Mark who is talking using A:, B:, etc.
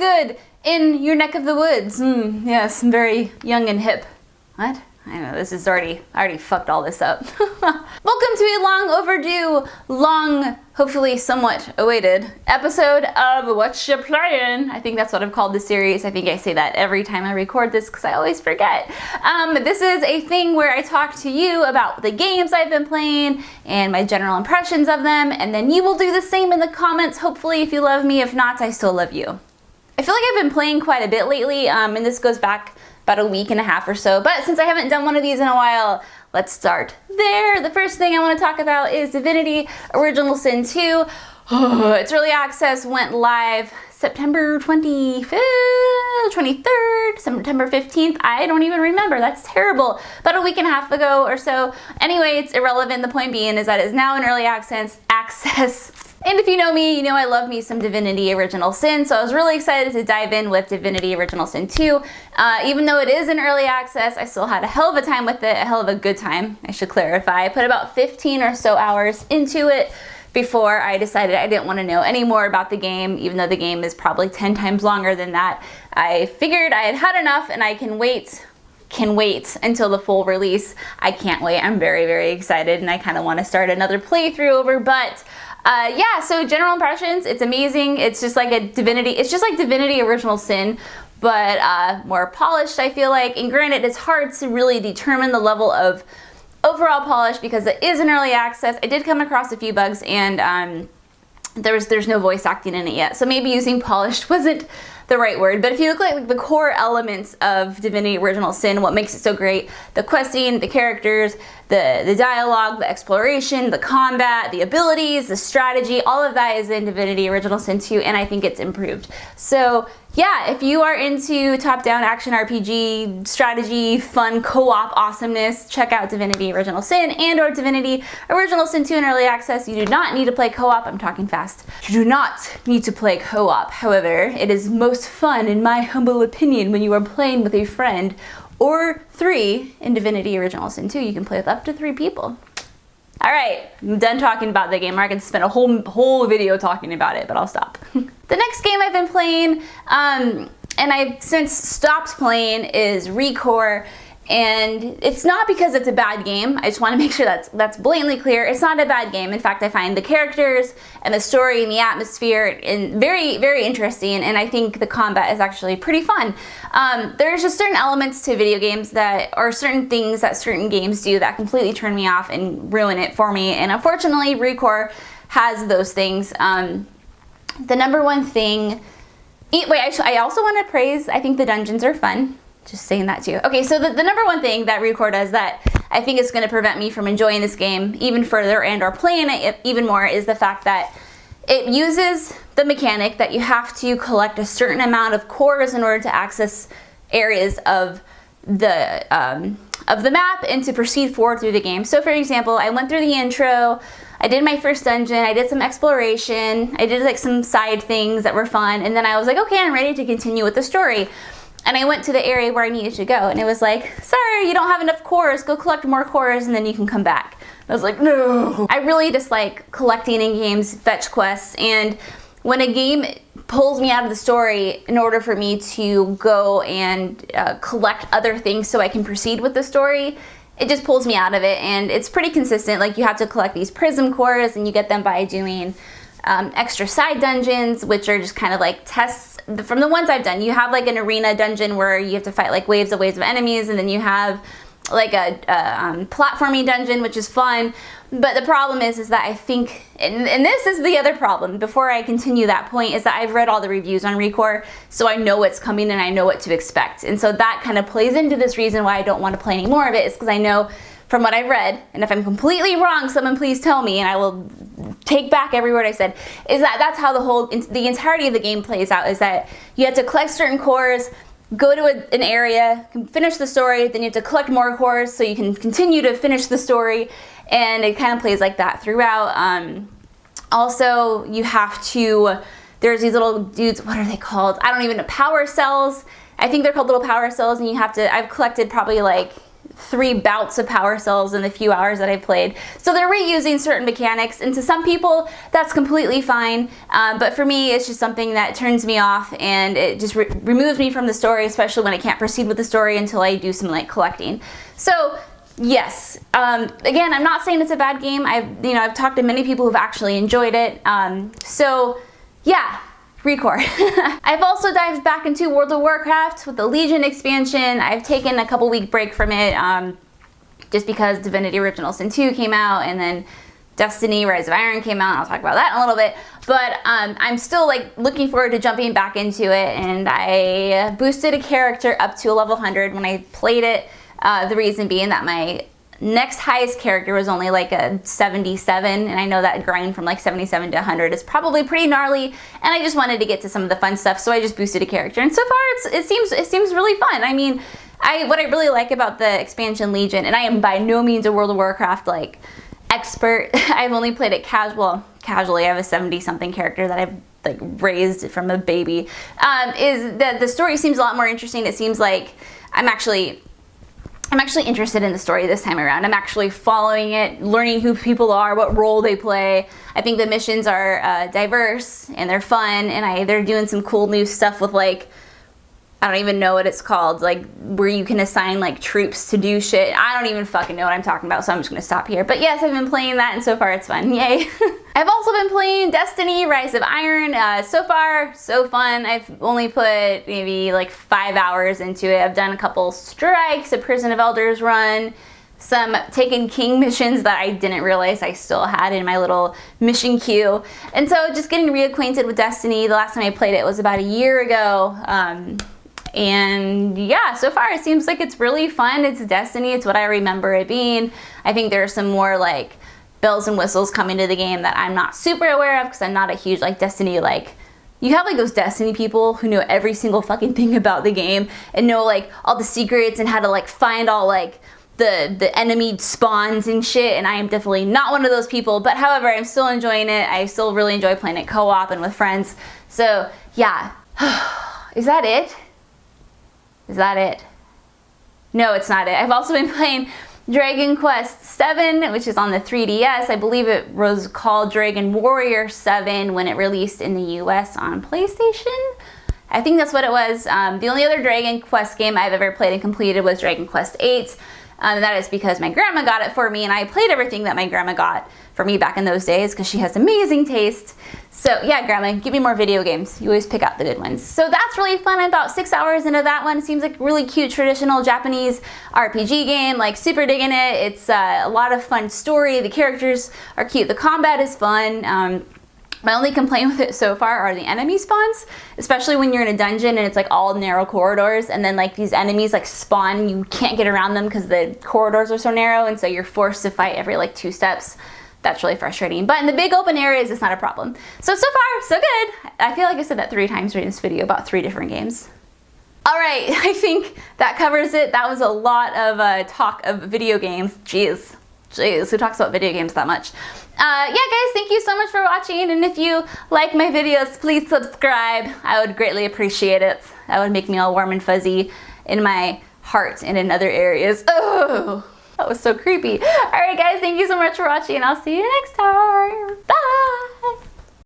A: good in your neck of the woods? Yes, I'm very young and hip. What? I know, this is I already fucked all this up. Welcome to a long overdue, hopefully somewhat awaited episode of Whatcha Playin'. I think that's what I've called the series. I think I say that every time I record this because I always forget. This is a thing where I talk to you about the games I've been playing and my general impressions of them, and then you will do the same in the comments, hopefully, if you love me. If not, I still love you. I feel like I've been playing quite a bit lately, and this goes back about a week and a half or so, but since I haven't done one of these in a while, let's start there. The first thing I want to talk about is Divinity Original Sin 2. Its early access went live September 25th, 23rd, September 15th. I don't even remember. That's terrible. About a week and a half ago or so. Anyway, it's irrelevant. The point being is that it's now in early access. And if you know me, you know I love me some Divinity Original Sin, so I was really excited to dive in with Divinity Original Sin 2. Even though it is in early access, I still had a hell of a time with it, a hell of a good time, I should clarify. I put about 15 or so hours into it before I decided I didn't want to know any more about the game, even though the game is probably 10 times longer than that. I figured I had had enough and I can wait until the full release. I can't wait. I'm very, very excited, and I kind of want to start another playthrough over, but yeah, so general impressions, it's amazing. It's just like Divinity Original Sin, but more polished, I feel like. And granted, it's hard to really determine the level of overall polish because it is in early access. I did come across a few bugs, and there's no voice acting in it yet, so maybe using polished wasn't the right word. But if you look at like the core elements of Divinity Original Sin, what makes it so great, the questing, the characters, the dialogue, the exploration, the combat, the abilities, the strategy, all of that is in Divinity Original Sin 2, and I think it's improved. So yeah, if you are into top-down action RPG, strategy, fun, co-op awesomeness, check out Divinity Original Sin and or Divinity Original Sin 2 in early access. You do not need to play co-op. I'm talking fast. You do not need to play co-op. However, it is most fun, in my humble opinion, when you are playing with a friend or 3 in Divinity Original Sin 2. You can play with up to 3 people. All right, I'm done talking about the game. I could spend a whole video talking about it, but I'll stop. The next game I've been playing, and I've since stopped playing, is ReCore. And it's not because it's a bad game. I just want to make sure that's blatantly clear. It's not a bad game. In fact, I find the characters and the story and the atmosphere very, very interesting, and I think the combat is actually pretty fun. There's just certain elements to video games that are certain things that certain games do that completely turn me off and ruin it for me, and unfortunately ReCore has those things. The number one thing, I also want to praise, I think the dungeons are fun. Just saying that too. Okay, so the number one thing that ReCore does that I think is going to prevent me from enjoying this game even further and or playing it even more is the fact that it uses the mechanic that you have to collect a certain amount of cores in order to access areas of the map and to proceed forward through the game. So for example, I went through the intro, I did my first dungeon, I did some exploration, I did like some side things that were fun, and then I was like, okay, I'm ready to continue with the story. And I went to the area where I needed to go, and it was like, sorry, you don't have enough cores, go collect more cores and then you can come back. I was like, no. I really dislike collecting in games fetch quests, and when a game pulls me out of the story in order for me to go and collect other things so I can proceed with the story, it just pulls me out of it. And it's pretty consistent. Like, you have to collect these prism cores, and you get them by doing extra side dungeons, which are just kind of like tests. From the ones I've done, you have like an arena dungeon where you have to fight like waves of enemies, and then you have like a platforming dungeon, which is fun. But the problem is that I think, and this is the other problem, before I continue that point, is that I've read all the reviews on ReCore, so I know what's coming and I know what to expect. And so that kind of plays into this reason why I don't want to play any more of it, is because I know from what I've read, and if I'm completely wrong, someone please tell me and I will take back every word I said, is that that's how the entirety of the game plays out, is that you have to collect certain cores, go to an area, finish the story, then you have to collect more cores so you can continue to finish the story, and it kind of plays like that throughout. Also, you have to, there's these little dudes, what are they called? I don't even know, power cells. I think they're called little power cells, and you have to, I've collected probably like 3 bouts of power cells in the few hours that I've played. So they're reusing certain mechanics, and to some people that's completely fine, but for me it's just something that turns me off, and it just removes me from the story, especially when I can't proceed with the story until I do some like collecting. So yes, again, I'm not saying it's a bad game. I've talked to many people who've actually enjoyed it. So yeah, ReCore. I've also dived back into World of Warcraft with the Legion expansion. I've taken a couple week break from it just because Divinity Original Sin 2 came out, and then Destiny Rise of Iron came out. I'll talk about that in a little bit. But I'm still like looking forward to jumping back into it, and I boosted a character up to a level 100 when I played it. The reason being that my next highest character was only like a 77, and I know that grind from like 77 to 100 is probably pretty gnarly, and I just wanted to get to some of the fun stuff, so I just boosted a character, and so far it seems really fun. I mean, what I really like about the expansion Legion, and I am by no means a World of Warcraft like expert. I've only played it casually. I have a 70-something character that I've like raised from a baby. Is that the story seems a lot more interesting. It seems like I'm actually interested in the story this time around. I'm actually following it, learning who people are, what role they play. I think the missions are diverse and they're fun, and they're doing some cool new stuff with like, I don't even know what it's called, like where you can assign like troops to do shit. I don't even fucking know what I'm talking about, so I'm just gonna stop here. But yes, I've been playing that, and so far it's fun, yay. I've also been playing Destiny Rise of Iron. So far, so fun. I've only put maybe like 5 hours into it. I've done a couple strikes, a Prison of Elders run, some Taken King missions that I didn't realize I still had in my little mission queue. And so just getting reacquainted with Destiny. The last time I played it was about a year ago. And yeah, so far it seems like it's really fun. It's Destiny, it's what I remember it being. I think there are some more like bells and whistles coming to the game that I'm not super aware of, because I'm not a huge like Destiny, like you have like those Destiny people who know every single fucking thing about the game and know like all the secrets and how to like find all like the enemy spawns and shit, and I am definitely not one of those people. But however, I'm still enjoying it. I still really enjoy playing it co-op and with friends. So yeah. Is that it? Is that it? No, it's not it. I've also been playing Dragon Quest VII, which is on the 3DS. I believe it was called Dragon Warrior 7 when it released in the US on PlayStation. I think that's what it was. The only other Dragon Quest game I've ever played and completed was Dragon Quest VIII. That is because my grandma got it for me, and I played everything that my grandma got for me back in those days because she has amazing taste. So yeah, grandma, give me more video games. You always pick out the good ones. So that's really fun. I'm about 6 hours into that one. It seems like really cute traditional Japanese RPG game, like super digging it. It's a lot of fun story. The characters are cute. The combat is fun. My only complaint with it so far are the enemy spawns, especially when you're in a dungeon and it's like all narrow corridors, and then like these enemies like spawn and you can't get around them because the corridors are so narrow, and so you're forced to fight every like 2 steps. That's really frustrating. But in the big open areas, it's not a problem. So far, so good. I feel like I said that 3 times during this video about 3 different games. All right, I think that covers it. That was a lot of talk of video games. Jeez, who talks about video games that much? Yeah, guys, thank you so much for watching, and if you like my videos, please subscribe. I would greatly appreciate it. That would make me all warm and fuzzy in my heart and in other areas. Oh, that was so creepy. All right, guys, thank you so much for watching, and I'll see you next time. Bye!